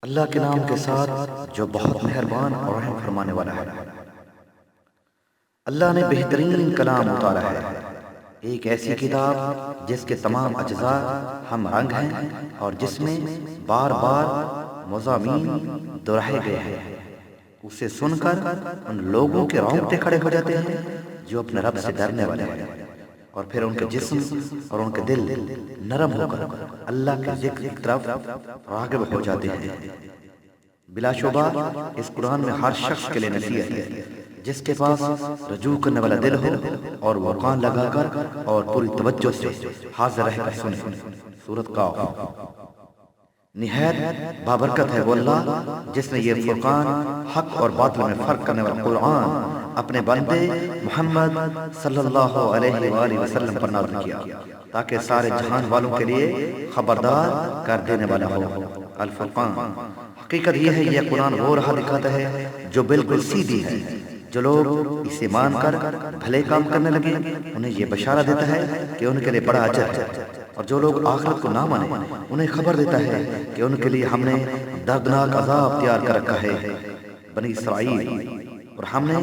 اللہ کے نام کے ساتھ جو بہت مہربان اور رحم فرمانے والا ہے۔ اللہ نے بہترین کلام اتارا ہے، ایک ایسی کتاب جس کے تمام اجزاء ہم رنگ ہیں اور جس میں بار بار مضامین دہرائے گئے ہیں۔ اسے سن کر ان لوگوں کے رونگٹے کھڑے ہو جاتے ہیں جو اپنے رب سے ڈرنے والے ہیں، اور پھر ان کے جسم اور ان کے دل نرم ہو کر اللہ کے ذکر کی طرف راغب ہو جاتے ہیں۔ بلا شبہ اس قرآن میں ہر شخص کے لیے نصیحت ہے جس کے پاس رجوع کرنے والا دل ہو اور وہ کان لگا کر اور پوری توجہ سے حاضر رہ کر سنے۔ سورۃ قاف۔ نہایت بابرکت ہے وہ اللہ جس نے یہ فرقان حق اور باطل میں فرق کرنے والا قرآن اپنے بندے محمد صلی اللہ علیہ وآلہ وسلم پر نازل کیا تاکہ سارے جہان والوں کے لیے خبردار کر دینے والا ہو۔ الفرقان۔ حقیقت یہ ہے یہ قرآن وہ راہ دکھاتا ہے جو بالکل سیدھی ہے۔ جو لوگ اسے مان کر بھلے کام کرنے لگے انہیں یہ بشارت دیتا ہے کہ ان کے لیے بڑا اجر ہے، اور جو لوگ آخرت کو نہ مانے انہیں خبر دیتا ہے کہ ان کے لیے ہم نے دردناک عذاب تیار کر رکھا ہے۔ بنی اسرائیل۔ اور ہم نے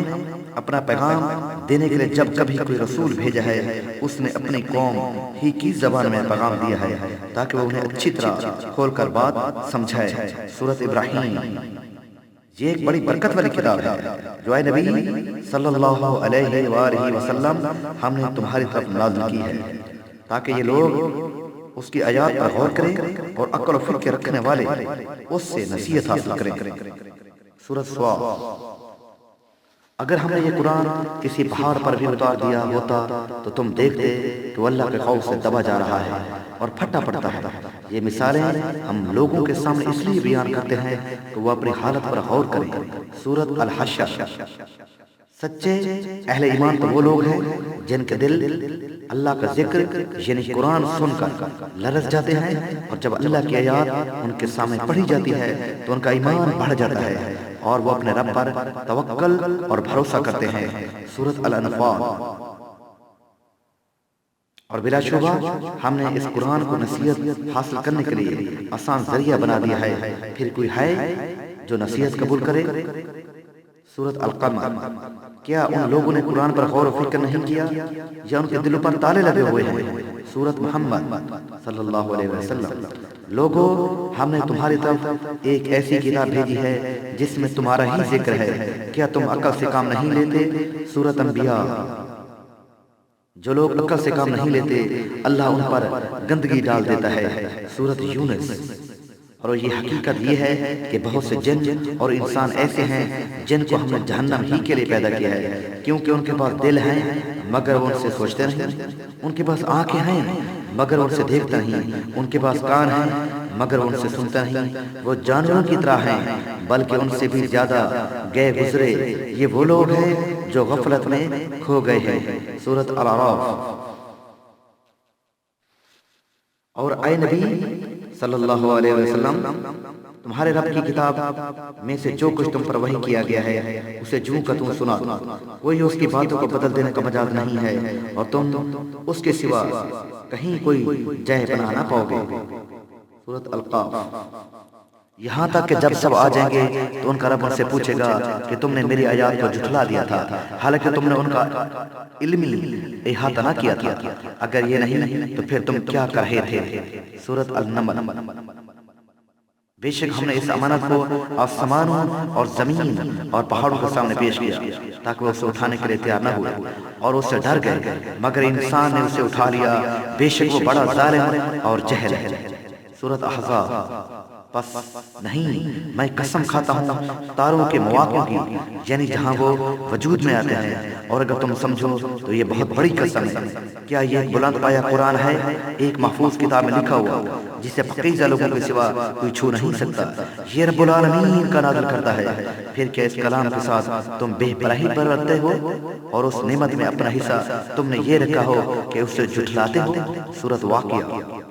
اپنا پیغام دینے کے لیے جب کبھی کوئی رسول بھیجا ہے اس نے اپنی قوم ہی کی زبان میں پیغام دیا ہے تاکہ وہ انہیں اچھی طرح کھول کر بات سمجھائے۔ سورۃ ابراہیم۔ یہ ایک بڑی برکت والی کتاب ہے جو اے نبی صلی اللہ علیہ وآلہ وسلم ہم نے تمہاری طرف نازل کی ہے تاکہ یہ لوگ اس کی آیات پر غور کریں اور عقل و فکر رکھنے والے اس سے نصیحت حاصل کریں۔ سورۃ صاد۔ اگر ہم نے یہ قرآن کسی پہاڑ پر بھی اتار دیا ہوتا تو تم دیکھتے کہ وہ اللہ کے خوف سے دبا جا رہا ہے اور پھٹا پڑتا ہے۔ یہ مثالیں ہم لوگوں کے سامنے اس لیے بیان کرتے ہیں کہ وہ اپنی حالت پر غور کریں۔ سورۃ الحشر۔ سچے اہل ایمان تو وہ لوگ ہیں جن کے دل اللہ کا ذکر یعنی قرآن سن کر لرز جاتے ہیں، اور جب اللہ کی آیات ان کے سامنے پڑھی جاتی ہے تو ان کا ایمان بڑھ جاتا ہے اور وہ اپنے رب پر توکل اور بھروسہ کرتے ہیں۔ سورۃ الانفال۔ اور بلا شبہ ہم نے اس قرآن کو نصیحت حاصل کرنے کے لیے آسان ذریعہ بنا دیا ہے، پھر کوئی ہے جو نصیحت قبول کرے؟ سورۃ القمر۔ کیا ان لوگوں نے قرآن پر غور و فکر نہیں کیا یا ان کے دلوں پر تالے لگے ہوئے ہیں؟ سورۃ محمد صلی اللہ علیہ وسلم۔ لوگو ہم نے تمہاری طرف ایک ایسی کتاب بھیجی ہے جس میں تمہارا ہی ذکر ہے، کیا تم عقل سے کام نہیں لیتے؟ سورۃ انبیاء۔ جو لوگ عقل سے کام نہیں لیتے اللہ ان پر گندگی ڈال دیتا ہے۔ سورۃ یونس۔ اور یہ حقیقت یہ ہے کہ بہت سے جن اور انسان ایسے ہیں جن کو ہم نے جہنم ہی کے لیے پیدا کیا ہے، کیونکہ ان کے پاس دل ہیں مگر وہ ان سے سوچتے نہیں، ان کے پاس آنکھیں ہیں مگر وہ ان سے دیکھتے نہیں، ان کے پاس کان ہیں مگر وہ ان سے سنتے نہیں، وہ جانوروں کی طرح ہیں بلکہ ان سے بھی زیادہ گئے گزرے، یہ وہ لوگ ہیں جو غفلت میں کھو گئے ہیں۔ سورۃ الاعراف۔ اور اے نبی صلی اللہ علیہ وسلم تمہارے رب کی کتاب میں سے جو کچھ تم پر وحی کیا گیا ہے اسے جوں کا توں سنا، کوئی اس کی باتوں کو بدل دینے کا مجال نہیں ہے اور تم اس کے سوا کہیں کوئی جائے پناہ نہ پاؤ گے۔ سورۃ القاف۔ یہاں تک کہ جب سب آ جائیں گے تو ان کا رب ان سے پوچھے گا کہ تم نے میری آیات کو جھٹلا دیا تھا حالانکہ تم نے ان کا علمی احاطہ نہ کیا تھا، اگر یہ نہیں تو پھر تم کیا کر رہے تھے؟ سورۃ النمل۔ بے شک ہم نے اس امانت کو آسمانوں اور زمین اور پہاڑوں کے سامنے پیش کیا تاکہ وہ اسے اٹھانے کے لیے تیار نہ ہوئے اور اس سے ڈر گئے، مگر انسان نے اسے اٹھا لیا، بے شک وہ بڑا ظالم اور جاہل ہے۔ سورۃ احزاب۔ پس نہیں میں قسم کھاتا ہوں تاروں کے مواقع کی، یعنی جہاں وہ وجود میں آتے ہیں، اور اگر تم سمجھو تو یہ بہت بڑی قسم ہے۔ کیا یہ بلند پایا قرآن ہے ایک محفوظ کتاب میں لکھا ہوا جسے پقیزہ لوگوں کے سوا کوئی چھو نہیں سکتا؟ یہ رب العالمین کا نازل کرتا ہے، پھر کیا اس کلام کے ساتھ تم بے پرواہی برتتے ہو اور اس نعمت میں اپنا حصہ تم نے یہ رکھا ہو کہ اس سے جھٹلاتے ہو؟ سورۃ واقعہ۔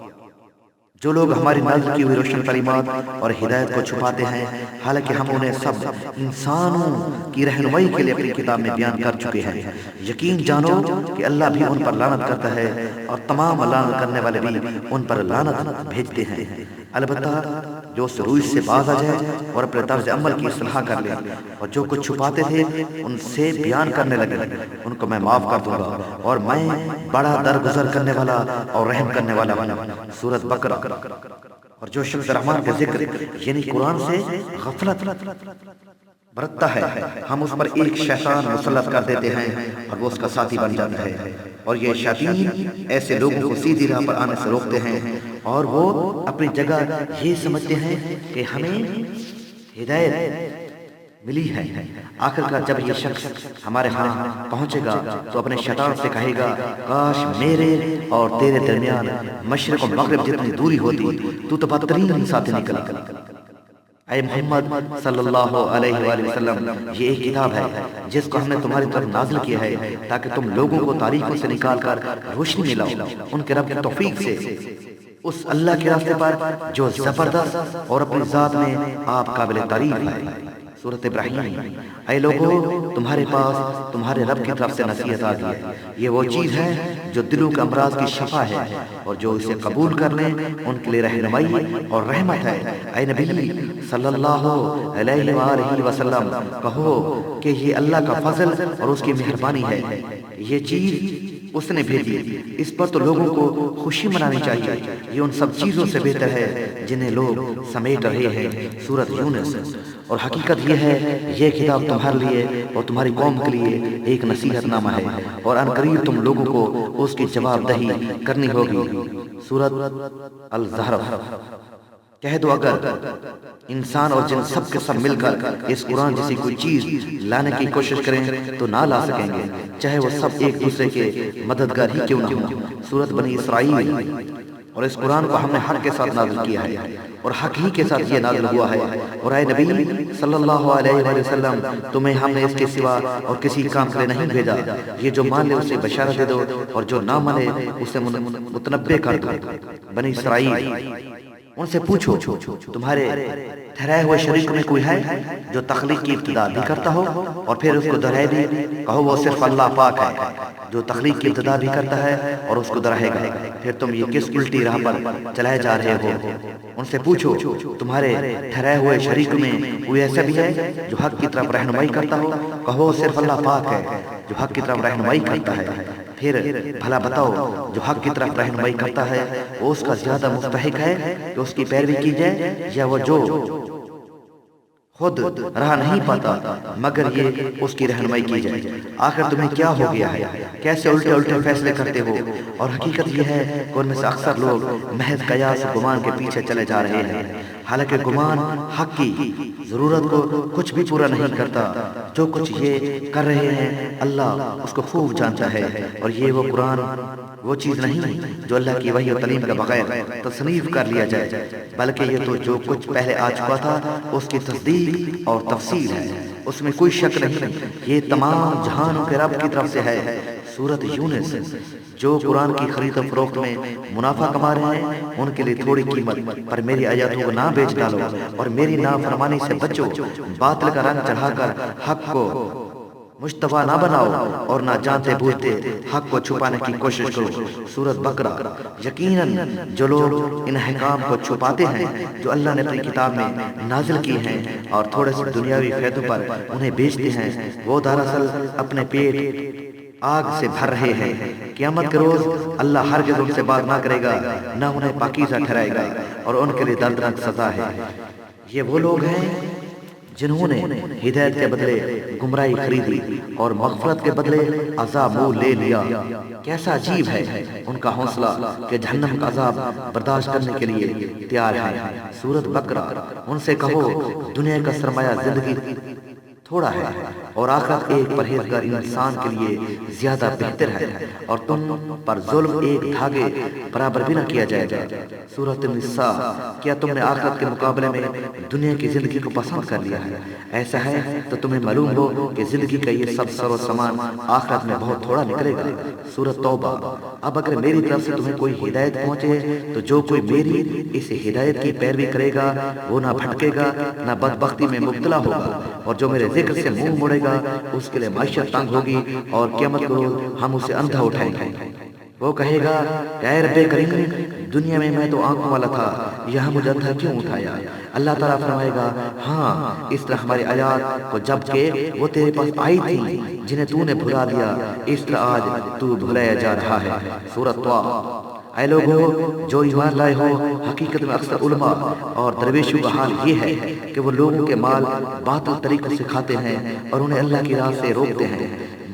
جو لوگ ہماری نازل کی ہوئی روشن تعلیمات اور ہدایت کو چھپاتے ہیں حالانکہ ہم انہیں سب انسانوں کی رہنمائی کے لیے اپنی کتاب میں بیان کر چکے ہیں، یقین جانو کہ اللہ بھی ان پر لعنت کرتا ہے اور تمام لعنت کرنے والے بھی ان پر لعنت بھیجتے ہیں، البتہ جو اس روش سے باز آ جائے اور اپنے طرز عمل کی اصلاح کر لے، اور جو کچھ چھپاتے تھے ان سے بیان کرنے لگے، ان کو میں معاف کر دوں گا، اور میں بڑا درگزر کرنے والا اور رحم کرنے والا ہوں۔ سورۃ بقرہ۔ اور جو شخص رحمان کے ذکر یعنی قرآن سے غفلت برتتا ہے، ہم اس پر ایک شیطان مسلط کر دیتے ہیں اور وہ اس کا ساتھی بن جاتا ہے، اور یہ شیاطین ایسے لوگوں کو سیدھی راہ پر آنے سے روکتے ہیں، اور وہ اپنی جگہ یہ سمجھتے ہیں کہ ہمیں ہدایت ملی ہے۔ آخر کار جب یہ شخص ہمارے ہاں پہنچے گا تو اپنے شیطان سے کہے گا، کاش میرے اور تیرے درمیان مشرق و مغرب جتنی دوری ہوتی، تو تو بدترین ساتھی نکلا۔ اے محمد صلی اللہ علیہ وآلہ وسلم، یہ ایک کتاب ہے جس کو ہم نے تمہاری طرف نازل کیا ہے تاکہ تم لوگوں کو تاریکوں سے نکال کر روشنی میں لاؤ ان کے رب کی توفیق سے، اس اللہ کے راستے پر جو زبردست اور اپنی ذات میں آپ قابل تعریف ہے۔ سورۃ ابراہیم۔ اے لوگو، تمہارے پاس تمہارے رب کی طرف سے نصیحت آ گئی ہے، یہ وہ چیز ہے جو دلوں کے امراض کی شفا ہے، اور جو اسے قبول کر لیں ان کے لیے رہنمائی اور رحمت ہے۔ اے نبی صلی اللہ علیہ وآلہ وسلم، کہو کہ یہ اللہ کا فضل اور اس کی مہربانی ہے، یہ چیز اس نے بھیجی، اس پر تو لوگوں کو خوشی منانی چاہیے، یہ ان سب چیزوں سے بہتر ہے جنہیں لوگ سمیٹ رہے ہیں۔ سورۃ یونس۔ اور حقیقت یہ ہے، یہ کتاب تمہارے لیے اور تمہاری قوم کے لیے ایک نصیحت نامہ ہے، اور ان قریب تم لوگوں کو اس کی جواب دہی کرنی ہوگی۔ سورۃ الزخرف۔ کہہ دو، اگر انسان اور جن سب کے سب مل کر اس قرآن جیسی کوئی چیز لانے کی کوشش کریں تو نہ لا سکیں گے، چاہے وہ سب ایک دوسرے کے مددگار ہی کیوں نہ ہوں۔ سورۃ بنی اسرائیل۔ اور اس قرآن کو ہم نے حق کے ساتھ نازل کیا ہے، اور حق ہی کے ساتھ یہ نازل ہوا ہے، اور اے نبی صلی اللہ علیہ وآلہ وسلم، تمہیں ہم نے اس کے سوا اور کسی کام کے لیے نہیں بھیجا، یہ جو مان لے اسے بشارت دے دو، اور جو نہ مانے اسے متنبع کر دو۔ بنی اسرائیل۔ ان سے پوچھو، تمہارے ٹھہرائے ہوئے شریک میں کوئی ہے جو تخلیق کی ابتدا بھی کرتا ہو اور پھر اس کو دہرائے بھی؟ کہو وہ صرف اللہ پاک ہے جو تخلیق کی ابتدا بھی کرتا ہے اور اس کو دہرائے گا، پھر تم یہ کس الٹی راہ پر چلائے جا رہے ہو؟ ان سے پوچھو، تمہارے ٹھہرائے ہوئے شریک میں کوئی ایسا بھی ہے جو حق کی طرف رہنمائی کرتا ہو؟ کہو صرف اللہ پاک ہے جو حق کی طرف رہنمائی کرتا ہے، پھر بھلا بتاؤ جو حق کی طرف رہنمائی کرتا ہے وہ اس کا زیادہ مستحق ہے کہ اس کی پیروی کی جائے، یا وہ جو خود راہ نہیں پاتا مگر یہ اس کی رہنمائی کی جائے؟ آخر تمہیں کیا ہو گیا ہے؟ کیسے الٹے الٹے فیصلے کرتے ہو؟ اور حقیقت یہ ہے کہ ان میں سے اکثر لوگ محض قیاس و گمان کے پیچھے چلے جا رہے ہیں، حالانکہ گمان حق کی ضرورت کو کچھ بھی پورا نہیں کرتا۔ جو کچھ یہ کر رہے ہیں اللہ اس کو خوب جانتا ہے، اور یہ وہ قرآن وہ چیز نہیں جو اللہ کی وحی و تعلیم کے بغیر تصنیف کر لیا جائے، بلکہ یہ تو جو کچھ پہلے آ چکا تھا اس کی تصدیق اور تفصیل ہے، اس میں کوئی شک نہیں، یہ تمام جہانوں کے رب کی طرف سے ہے۔ سورۃ یونس۔ جو قرآن کی خرید و فروخت میں منافع کما رہے ہیں ان کے لیے تھوڑی قیمت پر میری آیاتوں کو نہ بیچ ڈالو، اور میری نافرمانی سے بچو، باطل کا رنگ چڑھا کر حق کو مشتبہ نہ بناؤ، اور نہ جانتے بوجھتے حق کو چھپانے کی کوشش کرو۔ سورۃ بقرہ۔ یقیناً جو لوگ ان احکام کو چھپاتے ہیں جو اللہ نے اپنی کتاب میں نازل کی ہیں اور تھوڑے سے دنیاوی فائدوں پر انہیں بیچتے ہیں، وہ دراصل اپنے پیٹ آگ سے بھر رہے ہیں۔ قیامت کے روز اللہ ہرگز ان سے بات نہ کرے گا، نہ انہیں پاکیزہ ٹھہرائے گا، اور ان کے لیے دردناک سزا ہے۔ یہ وہ لوگ ہیں جنہوں نے ہدایت کے بدلے گمراہی خریدی اور مغفرت کے بدلے عذاب منہ لے لیا۔ کیسا عجیب ہے ان کا حوصلہ کہ جہنم کا عذاب برداشت کرنے کے لیے تیار ہے۔ سورۃ بقرہ۔ ان سے کہو دنیا کا سرمایہ زندگی تھوڑا ہے اور آخرت ایک پرہیزگار انسان کے لیے زیادہ بہتر ہے، اور تم پر ظلم ایک دھاگے برابر بھی نہ کیا جائے گا۔ سورۃ النساء۔ کیا تم نے آخرت کے مقابلے میں دنیا کی زندگی کو پسند کر لیا ہے؟ ایسا ہے تو تمہیں معلوم ہو کہ زندگی کا یہ سب سر و سامان آخرت میں بہت تھوڑا نکلے گا۔ سورۃ توبہ۔ اب اگر میری طرف سے تمہیں کوئی ہدایت پہنچے تو جو کوئی میری اس ہدایت کی پیروی کرے گا وہ نہ بھٹکے گا نہ بدبختی میں مبتلا ہوگا، اور جو میرے ذکر سے منہ موڑے گا اس کے لیے معیشت تنگ ہوگی، اور قیامت کو ہم اسے اندھا اٹھائیں گے۔ وہ کہے گا کہ اے رب کریم، دنیا میں میں تو آنکھوں والا تھا، یہاں مجھے اندھا کیوں اٹھایا؟ اللہ تعالیٰ فرمائے گا ہاں اس طرح ہماری آیات کو جب کہ وہ تیرے پاس آئی تھی جنہیں تو نے بھلا دیا، اس طرح آج تو بھلایا جا رہا ہے۔ سورۃ طٰہٰ۔ اے لوگوں جو ایمان لائے ہو، حقیقت میں اکثر علماء اور درویشوں کا حال یہ ہے کہ وہ لوگوں کے مال باطل طریقوں سے کھاتے ہیں اور انہیں اللہ کی راہ سے روکتے ہیں۔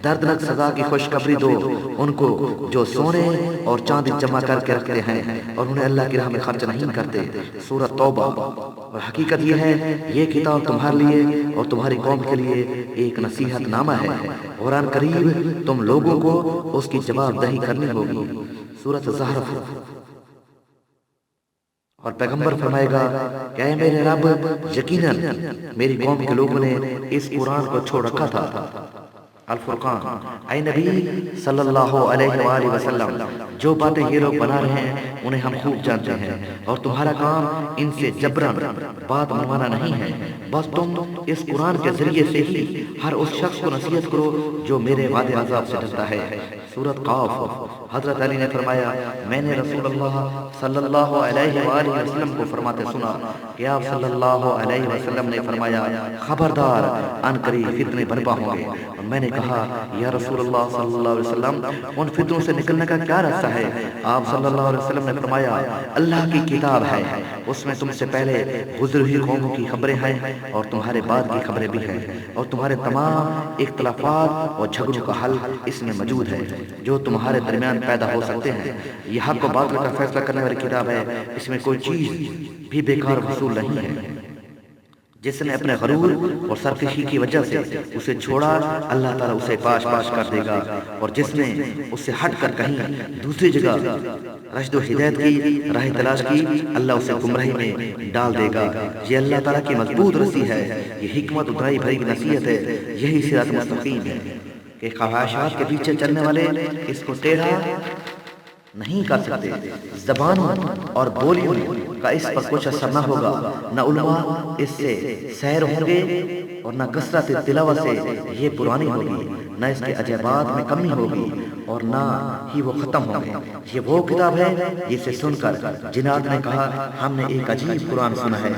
دردناک سزا کی خوشخبری دو ان کو جو سونے اور چاندی جمع کر کے رکھتے ہیں اور انہیں اللہ کی راہ میں خرچ نہیں کرتے۔ سورۃ توبہ۔ اور حقیقت یہ ہے یہ کتاب تمہارے لیے اور تمہاری قوم کے لیے ایک نصیحت نامہ ہے، قرآن قریب تم لوگوں کو اس کی جواب دہی کرنی ہوگی۔ سورۃ زخرف۔ اور پیغمبر فرمائے گا کہ اے میرے رب، یقیناً میری قوم کے لوگوں نے اس قرآن کو چھوڑ رکھا تھا۔ الفرقان۔ اے نبی صلی اللہ علیہ وآلہ وسلم، جو باتیں یہ لوگ بنا رہے ہیں انہیں ہم خوب جانتے ہیں، اور تمہارا کام ان سے جبراً بات منوانا نہیں ہے، بس تم اس قرآن کے ذریعے سے ہی ہر اس شخص کو نصیحت کرو جو میرے وعدے عذاب سے ڈرتا ہے۔ سورۃ قاف۔ حضرت علی نے فرمایا میں نے رسول اللہ صلی اللہ علیہ وآلہ وسلم کو فرماتے سنا کہ آپ صلی اللہ علیہ وسلم نے فرمایا خبردار ان قریب فتنے برپا ہوں گے۔ اور میں نے کہا یا رسول اللہ صلی اللہ علیہ وسلم ان فتنوں سے نکلنے کا کیا راستہ ہے؟ آپ صلی اللہ علیہ وسلم نے فرمایا اللہ کی کتاب ہے، اس میں تم سے پہلے گزری ہوئی قوموں کی خبریں ہیں اور تمہارے بعد کی خبریں بھی ہیں، اور تمہارے تمام اختلافات اور جھگڑوں کا حل اس میں موجود ہے جو تمہارے درمیان پیدا ہو سکتے ہیں۔ یہ حق و باطل کا فیصلہ کرنے والی کتاب ہے، اس میں کوئی چیز بھی بیکار وصول نہیں ہے۔ جس نے اپنے غرور اور سرکشی کی وجہ سے اسے چھوڑا اللہ تعالیٰ اسے پاش پاش کر دے گا، اور جس نے اس سے ہٹ کر کہیں دوسری جگہ رشد و ہدایت کی راہ تلاش کی اللہ اسے گمراہی میں ڈال دے گا۔ یہ اللہ تعالیٰ کی مضبوط رسی ہے، یہ حکمت و دائی بھری نصیحت ہے، یہی صراط مستقیم ہے کہ خواہشات کے پیچھے چلنے والے اس کو ٹیڑھا نہیں کر سکتے۔ زبانوں اور بولیوں کا اس پر کچھ اثر نہ ہوگا، نہ علماء اس سے سیر ہوں گے اور نہ کثرت تلاوت سے یہ پرانی ہوگی، نہ اس کے عجائبات میں کمی ہوگی اور نہ ہی وہ ختم ہوں گے۔ یہ وہ کتاب ہے جسے سن کر جنات نے کہا ہم نے ایک عجیب قرآن سنا ہے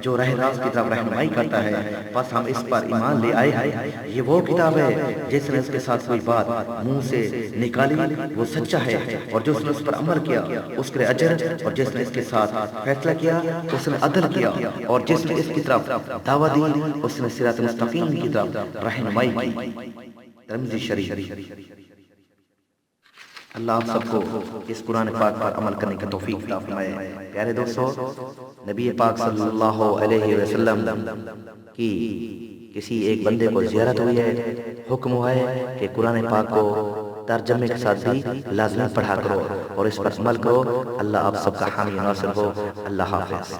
جو راہ راست کی طرف رہنمائی کرتا ہے، بس ہم اس پر ایمان لے آئے ہیں۔ یہ وہ کتاب ہے جس نے اس کے ساتھ کوئی بات منہ سے نکالی وہ سچا ہے، اور جس نے اس پر عمل کیا اس کے اجر، اور جس نے اس کے ساتھ فیصلہ کیا اس نے عدل کیا، اور جس نے اس کی طرف دعوت دی اس نے صراط مستقیم کی طرف رہنمائی کی۔ ترمذی شریف۔ اللہ آپ سب کو اس قرآن پاک پر عمل کرنے کا توفیق عطا فرمائے۔ پیارے دوستو، نبی پاک صلی اللہ علیہ وسلم کی کسی ایک بندے کو زیارت ہوئی ہے، حکم ہوا ہے کہ قرآن پاک کو ترجمے کے ساتھ بھی لازمی پڑھا کرو اور اس پر عمل کرو۔ اللہ آپ سب کا حامی ناصر ہو۔ اللہ حافظ۔